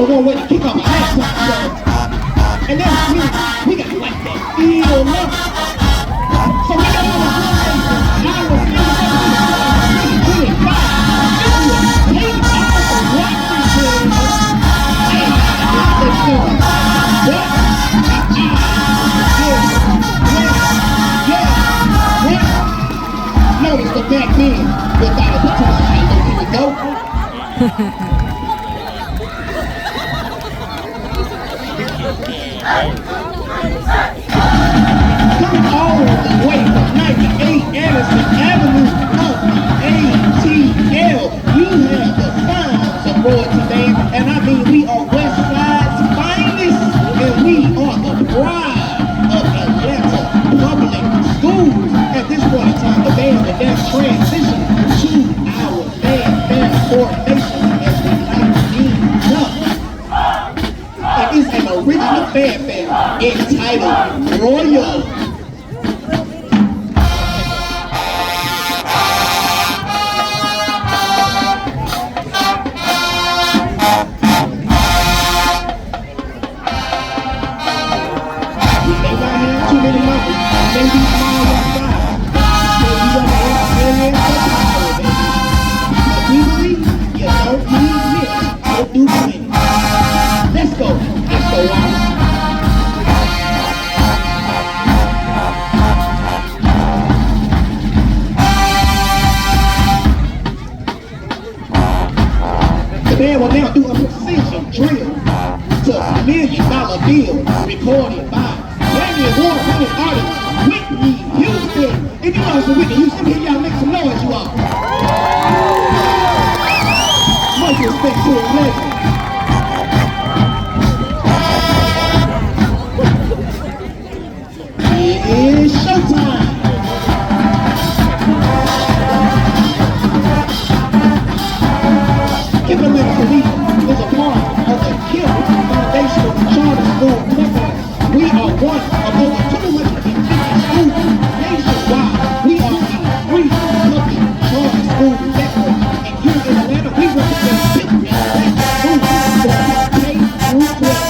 only one way to kick off a halftime show. And that's we got like that feel love. So we got all the notice the back men without a potential. Here we go. Coming all the way from 98 Anderson Avenue up ATL, you have the sounds of royalty band, and I mean we are West Side's finest, and we are the pride of Atlanta public schools. At this point in time, the band will now transition to our band formation as we like to deem up. It is an original fanfare entitled Royal. We may not have too many numbers, maybe small outside. But we believe you don't need this, you'll do plenty. Let's go, y'all. The band will now do a precision drill to $1 million bill recorded by Grammy Award-winning artist Whitney Houston. If you know some Whitney Houston, here y'all make some noise, you all. Much respect to a legend. It's showtime. KIPP Medical is a part of the KIPP Foundational Charter School Network. We are one of over 250 schools nationwide. We are a free public charter school network. And here in Atlanta, we represent 50 schools from K through 12.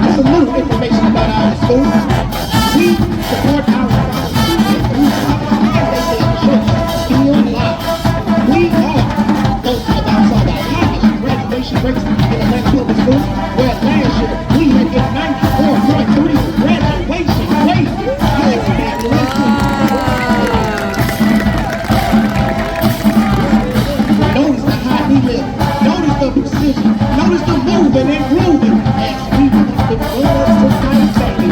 Just a little information about our school. We support our rates in Atlanta public schools, where last year we had a 94.3 graduation rate. Notice the high we live, notice the precision, notice the moving and grooving as we the words to fight baby.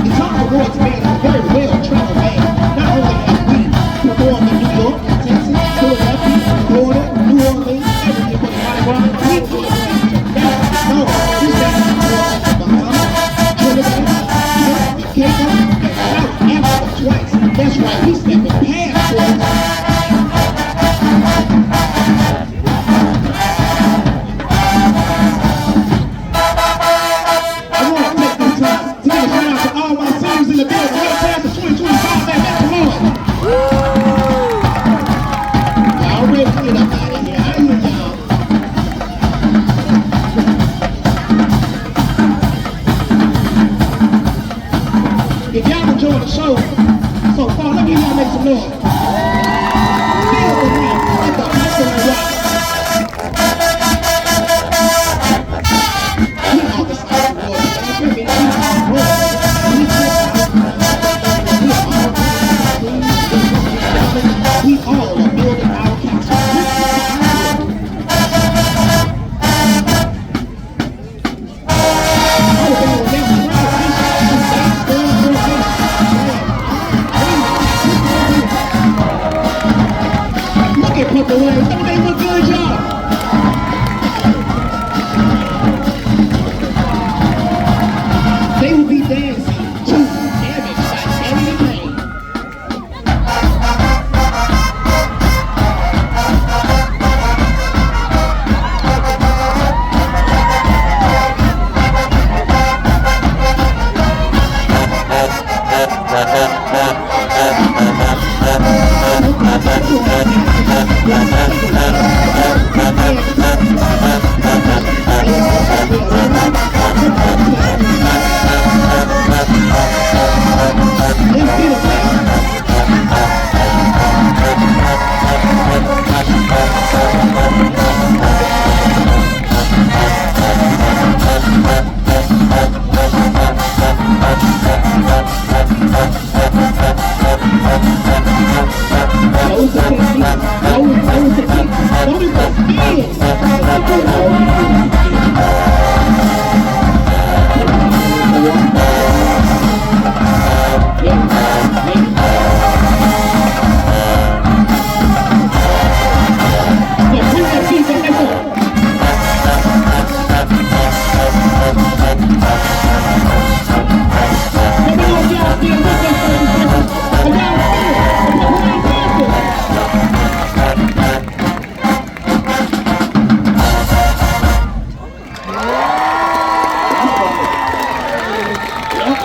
The Top Awards band is a very well-traveled band. Performed in New York, Texas, Philadelphia, Florida, New Orleans, everything for the Mardi Gras. We do it. No, this band is performed in Bahamas, Trinidad, Cape and South Africa twice. That's right, we stepping past twice. I want to take this time to give a shout out to all my seniors in the building. Let's pass the 2025 back. Come on. Y'all ready to get up out of here? I hear y'all. If y'all enjoy the show so far, let me hear y'all make some noise. Feel the night at the Hustling Rock. We are the South Boys. We all are building our castle. Look at Purple Waves. Don't they look good, y'all? They will be dancing to Damage by Danny Payne.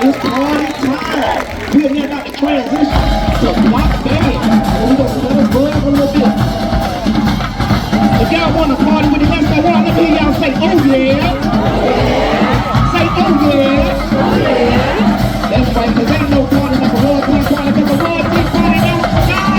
It's party time. We're now about to transition to block band. We're going to let us buzz a little bit. If y'all want to party with the rest of the world, let me hear y'all say, oh yeah. Say, oh yeah. That's right, because ain't no party like a Royal Team party, because a Royal Team party don't stop.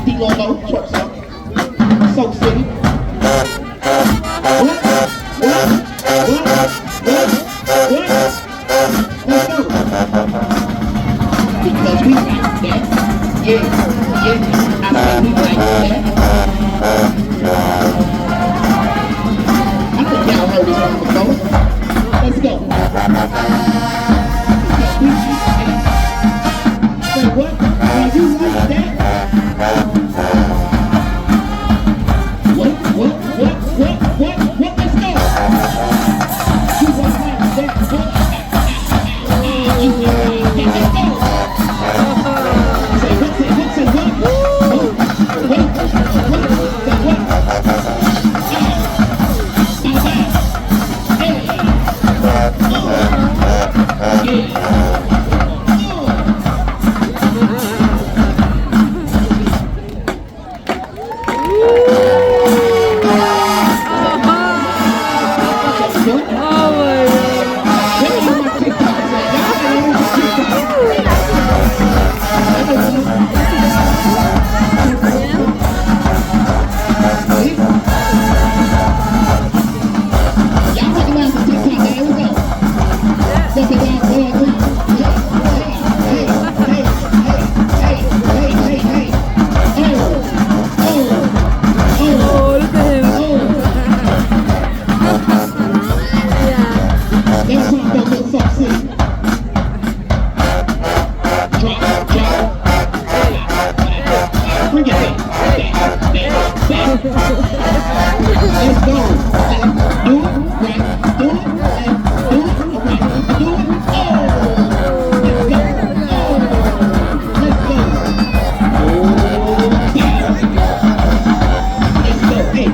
D-Logo, truck stop. Soap City. What? Let's go. Because we like that. Yeah. I said we like that. I think y'all heard this one before. Let's go. Because we like that. Say what? Are you like that? What? Let's go. You want like that? What? You want like that? Let's go. Say what? Let's go. Do it right. Do it right. Do it right. Do it. Oh. Let's go. Oh. Let's go. Oh. Yeah. Let's go. Hey.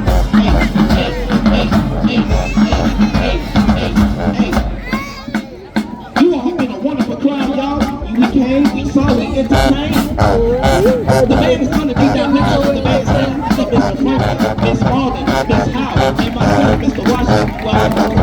You all have been a wonderful crowd, y'all. We came, we saw, we entertained. The band is going to be down next to the bandstand. So Mr. Franklin, Miss Marvin, Miss Howe, and myself, Mr. Washington. Well,